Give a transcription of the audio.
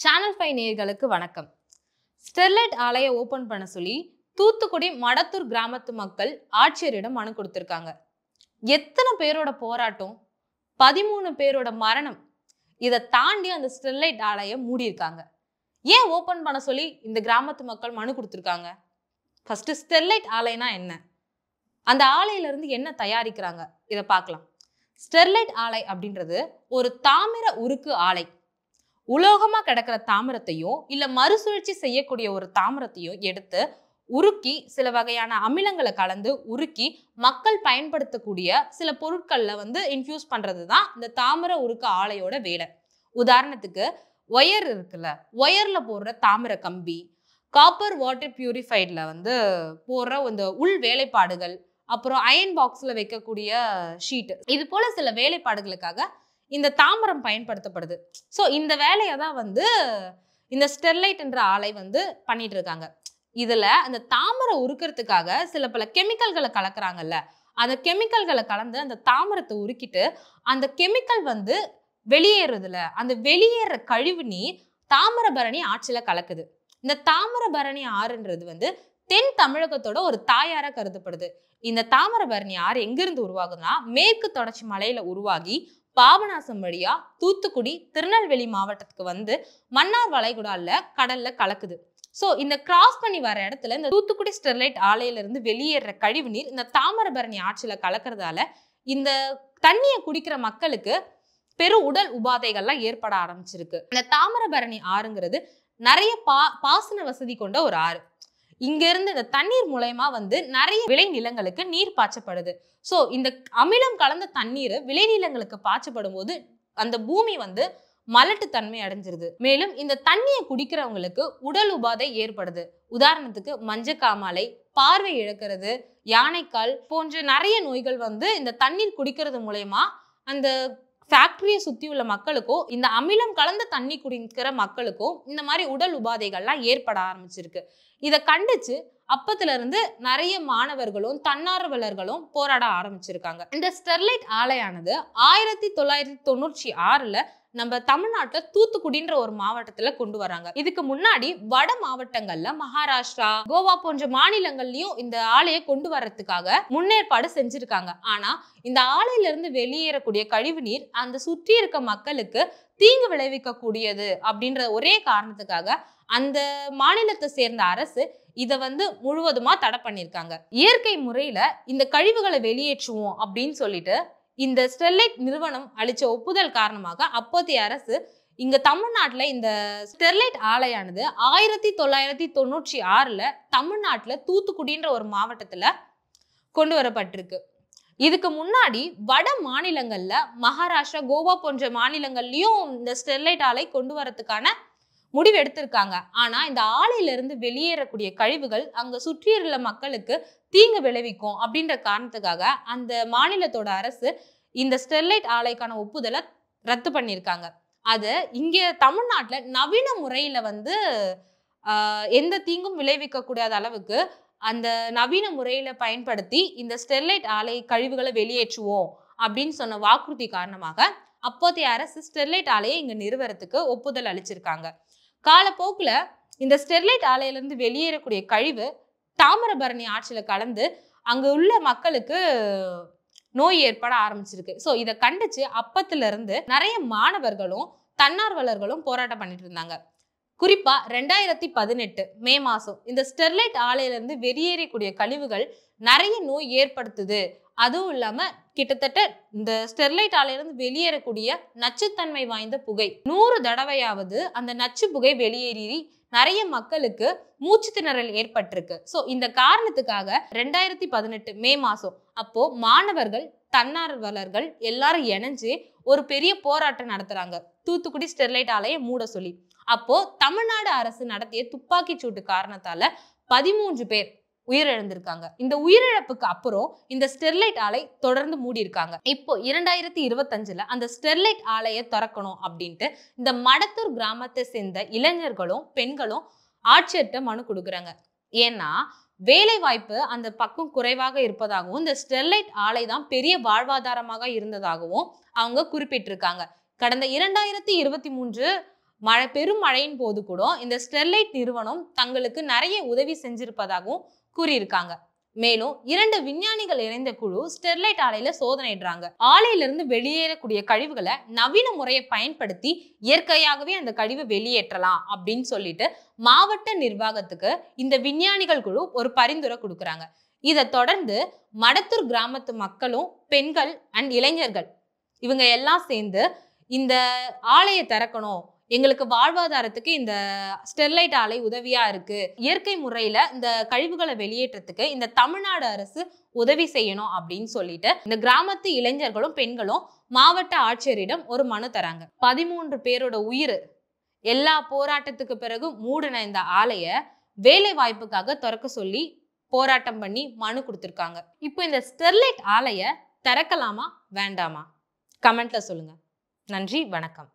Channel 5 நேயர்களுக்கு வணக்கம். Sterlite ஆலையை ஓபன் பண்ண சொல்லி தூத்துக்குடி மடத்தூர் கிராமத்து மக்கள் ஆட்சியரிடம் மனு கொடுத்திருக்காங்க. எத்தனை பேரோட போராட்டம், 13 பேரோட மரணம். இதை தாண்டி அந்த ஸ்டெர்லைட் ஆலையை மூடியிருக்காங்க. ஏன் ஓபன் பண்ண சொல்லி இந்த கிராமத்து மக்கள் மனு கொடுத்திருக்காங்க? ஃபர்ஸ்ட் ஸ்டெர்லைட் ஆலைனா என்ன, அந்த ஆலையில இருந்து என்ன தயாரிக்கிறாங்க, இதை பார்க்கலாம். ஸ்டெர்லைட் ஆலை அப்படின்றது ஒரு தாமிர உருக்கு ஆலை. உலோகமா கிடக்கிற தாமிரத்தையோ இல்ல மறுசுழற்சி செய்யக்கூடிய ஒரு தாமிரத்தையோ எடுத்து உருக்கி சில வகையான அமிலங்களை கலந்து உருக்கி மக்கள் பயன்படுத்தக்கூடிய சில பொருட்கள்ல இன்ஃபியூஸ் பண்றதுதான் இந்த தாமிர உருக்கு ஆலையோட வேலை. உதாரணத்துக்கு ஒயர் இருக்குல்ல, ஒயர்ல போடுற தாமிர கம்பி, காப்பர் வாட்டர் பியூரிஃபைட்ல போடுற இந்த உள் வேலைப்பாடுகள், அப்புறம் அயன் பாக்ஸ்ல வைக்கக்கூடிய ஷீட், இது போல சில வேலைப்பாடுகளுக்காக இந்த தாமிரம் பயன்படுத்தப்படுது. ஸோ இந்த வேலையை தான் இந்த ஸ்டெர்லைட் என்ற ஆலை பண்ணிட்டு இருக்காங்க. இதுல அந்த தாமரை உருக்கிறதுக்காக சில பல கெமிக்கல்களை கலக்குறாங்கல்ல, அந்த கெமிக்கல்களை கலந்து அந்த தாமரத்தை உருக்கிட்டு அந்த கெமிக்கல் வெளியேறதுல அந்த வெளியேற கழிவு நீர் தாமிரபரணி ஆற்றில கலக்குது. இந்த தாமிரபரணி ஆறுன்றது தென் தமிழகத்தோட ஒரு தாயாரா கருதப்படுது. இந்த தாமிரபரணி ஆறு எங்கிருந்து உருவாகுதுன்னா மேற்கு தொடர்ச்சி மலையில உருவாகி பாபநாசம் வழியா தூத்துக்குடி திருநெல்வேலி மாவட்டத்துக்கு மன்னார் வளைகுடால கடல்ல கலக்குது. சோ இந்த கிராஸ் பண்ணி வர இடத்துல இந்த தூத்துக்குடி ஸ்டெர்லைட் ஆலையில இருந்து வெளியேற கழிவு நீர் இந்த தாமிரபரணி ஆற்றில கலக்கிறதால இந்த தண்ணியை குடிக்கிற மக்களுக்கு பெரும் உடல் உபாதைகள்லாம் ஏற்பட ஆரம்பிச்சிருக்கு. இந்த தாமிரபரணி ஆறுங்கிறது நிறைய பாசன வசதி கொண்ட ஒரு ஆறு. இங்க இருந்து இந்த தண்ணீர் மூலயமா நிறைய விளைநிலங்களுக்கு நீர் பாய்ச்சப்படுது. சோ இந்த அமிலம் கலந்த தண்ணீர் விளைநிலங்களுக்கு பாய்ச்சப்படும் போது அந்த பூமி மலட்டு தன்மை அடைஞ்சிருது. மேலும் இந்த தண்ணியை குடிக்கிறவங்களுக்கு உடல் உபாதை ஏற்படுது. உதாரணத்துக்கு மஞ்சக்காமாலை, பார்வை இழக்கிறது, யானைக்கால் போன்ற நிறைய நோய்கள் இந்த தண்ணீர் குடிக்கிறது மூலயமா அந்த ஃபேக்டரியை சுத்தி உள்ள மக்களுக்கும் இந்த அமிலம் கலந்த தண்ணி குடிக்கிற மக்களுக்கும் இந்த மாதிரி உடல் உபாதைகள்லாம் ஏற்பட ஆரம்பிச்சிருக்கு. இதை கண்டிச்சு அப்பத்துல இருந்து நிறைய மாணவர்களும் தன்னார்வலர்களும் போராட ஆரம்பிச்சிருக்காங்க. இந்த ஸ்டெர்லைட் ஆலையானது 1996ல நம்ம தமிழ்நாட்டுல தூத்துக்குடின்ற ஒரு மாவட்டத்துல கொண்டு வராங்க. இதுக்கு முன்னாடி வட மாவட்டங்கள்ல மகாராஷ்டிரா, கோவா போன்ற மாநிலங்கள்லயும் இந்த ஆலையை கொண்டு வர்றதுக்காக முன்னேற்பாடு செஞ்சிருக்காங்க. ஆனா இந்த ஆலையில இருந்து வெளியேறக்கூடிய கழிவு நீர் அந்த சுற்றி இருக்க மக்களுக்கு தீங்கு விளைவிக்க கூடியது அப்படின்ற ஒரே காரணத்துக்காக அந்த மாநிலத்தை சேர்ந்த அரசு இதை முழுவதுமா தடை பண்ணிருக்காங்க. இயற்கை முறையில இந்த கழிவுகளை வெளியேற்றுவோம் அப்படின்னு சொல்லிட்டு இந்த ஸ்டெர்லைட் நிறுவனம் அளிச்ச ஒப்புதல் காரணமாக அப்போதைய அரசு இங்க தமிழ்நாட்டுல இந்த ஸ்டெர்லைட் ஆலையானது 1996ல தமிழ்நாட்டுல தூத்துக்குடின்ற ஒரு மாவட்டத்துல கொண்டு வரப்பட்டிருக்கு. இதுக்கு முன்னாடி வட மாநிலங்கள்ல மகாராஷ்டிரா, கோவா போன்ற மாநிலங்கள்லயும் இந்த ஸ்டெர்லைட் ஆலை கொண்டு வரதுக்கான முடிவு எடுத்திருக்காங்க. ஆனா இந்த ஆலையில இருந்து வெளியேறக்கூடிய கழிவுகள் அங்க சுற்றியுள்ள மக்களுக்கு தீங்கு விளைவிக்கும் அப்படின்ற காரணத்துக்காக அந்த மாநிலத்தோட அரசு இந்த ஸ்டெர்லைட் ஆலைக்கான ஒப்புதலை ரத்து பண்ணியிருக்காங்க. அது இங்க தமிழ்நாட்டுல நவீன முறையில எந்த தீங்கும் விளைவிக்க கூடாத அளவுக்கு அந்த நவீன முறையில பயன்படுத்தி இந்த ஸ்டெர்லைட் ஆலை கழிவுகளை வெளியேற்றுவோம் அப்படின்னு சொன்ன வாக்குறுதி காரணமாக அப்போதைய அரசு ஸ்டெர்லைட் ஆலையை இங்க நிறுவனத்துக்கு ஒப்புதல் அளிச்சிருக்காங்க. காலப்போக்குல இந்த ஸ்டெர்லைட் ஆலையில இருந்து வெளியேறக்கூடிய கழிவு தாமிரபரணி ஆற்றில கலந்து அங்க உள்ள மக்களுக்கு நோய் ஏற்பட ஆரம்பிச்சிருக்கு. ஸோ இதை கண்டிச்சு அப்பத்துல இருந்து நிறைய மாணவர்களும் தன்னார்வலர்களும் போராட்டம் பண்ணிட்டு இருந்தாங்க. குறிப்பா 2018 மே மாசம் இந்த ஸ்டெர்லைட் ஆலையில இருந்து வெளியேறக்கூடிய கழிவுகள் நிறைய நோய் ஏற்படுத்துது, அதுவும் இல்லாம கிட்டத்தட்ட இந்த ஸ்டெர்லைட் ஆலையிலிருந்து வெளியேறக்கூடிய நச்சுத்தன்மை வாய்ந்த புகை 100 தடவையாவது அந்த நச்சு புகை வெளியேறி நிறைய மக்களுக்கு மூச்சு திணறல் ஏற்பட்டிருக்கு. ஸோ இந்த காரணத்துக்காக 2018 மே மாசம் அப்போ மாணவர்கள் தன்னார்வலர்கள் எல்லாரும் இணைஞ்சு ஒரு பெரிய போராட்டம் நடத்துறாங்க, தூத்துக்குடி ஸ்டெர்லைட் ஆலையை மூட சொல்லி. அப்போ தமிழ்நாடு அரசு நடத்திய துப்பாக்கி சூட்டு காரணத்தால 13 பேர் உயிரிழந்திருக்காங்க. இந்த உயிரிழப்புக்கு அப்புறம் இந்த ஸ்டெர்லைட் ஆலை தொடர்ந்து மூடி இருக்காங்க. இப்போ 2025ல அந்த ஸ்டெர்லைட் ஆலையை திறக்கணும் அப்படின்ட்டு இந்த மடத்தூர் கிராமத்தை சேர்ந்த இளைஞர்களும் பெண்களும் ஆட்சியர்கிட்ட மனு கொடுக்குறாங்க. ஏன்னா வேலை வாய்ப்பு அந்த பக்கம் குறைவாக இருப்பதாகவும் இந்த ஸ்டெர்லைட் ஆலை தான் பெரிய வாழ்வாதாரமாக இருந்ததாகவும் அவங்க குறிப்பிட்டிருக்காங்க. கடந்த 2023 பெரும் மழையின் போது கூட இந்த ஸ்டெர்லைட் நிறுவனம் தங்களுக்கு நிறைய உதவி செஞ்சிருப்பதாகவும் கூறியிருக்காங்க. மேலும் 2 விஞ்ஞானிகள் இணைந்த குழு ஸ்டெர்லைட் ஆலையில சோதனையிடுறாங்க. ஆலையிலிருந்து வெளியேறக்கூடிய கழிவுகளை நவீன முறையை பயன்படுத்தி இயற்கையாகவே அந்த கழிவை வெளியேற்றலாம் அப்படின்னு சொல்லிட்டு மாவட்ட நிர்வாகத்துக்கு இந்த விஞ்ஞானிகள் குழு ஒரு பரிந்துரை கொடுக்குறாங்க. இதை தொடர்ந்து மடத்தூர் கிராமத்து மக்களும் பெண்கள் அண்ட் இளைஞர்கள் இவங்க எல்லாம் சேர்ந்து இந்த ஆலையை திறக்கணும், எங்களுக்கு வாழ்வாதாரத்துக்கு இந்த ஸ்டெர்லைட் ஆலை உதவியா இருக்கு, இயற்கை முறையில இந்த கழிவுகளை வெளியேற்றத்துக்கு இந்த தமிழ்நாடு அரசு உதவி செய்யணும் அப்படின்னு சொல்லிட்டு இந்த கிராமத்து இளைஞர்களும் பெண்களும் மாவட்ட ஆட்சியரிடம் ஒரு மனு தராங்க. 13 பேரோட உயிர் எல்லா போராட்டத்துக்கு பிறகு மூடின இந்த ஆலையை வேலை வாய்ப்புக்காக திறக்க சொல்லி போராட்டம் பண்ணி மனு கொடுத்திருக்காங்க. இப்போ இந்த ஸ்டெர்லைட் ஆலையை திறக்கலாமா வேண்டாமா? கமெண்ட்ல சொல்லுங்க. நன்றி, வணக்கம்.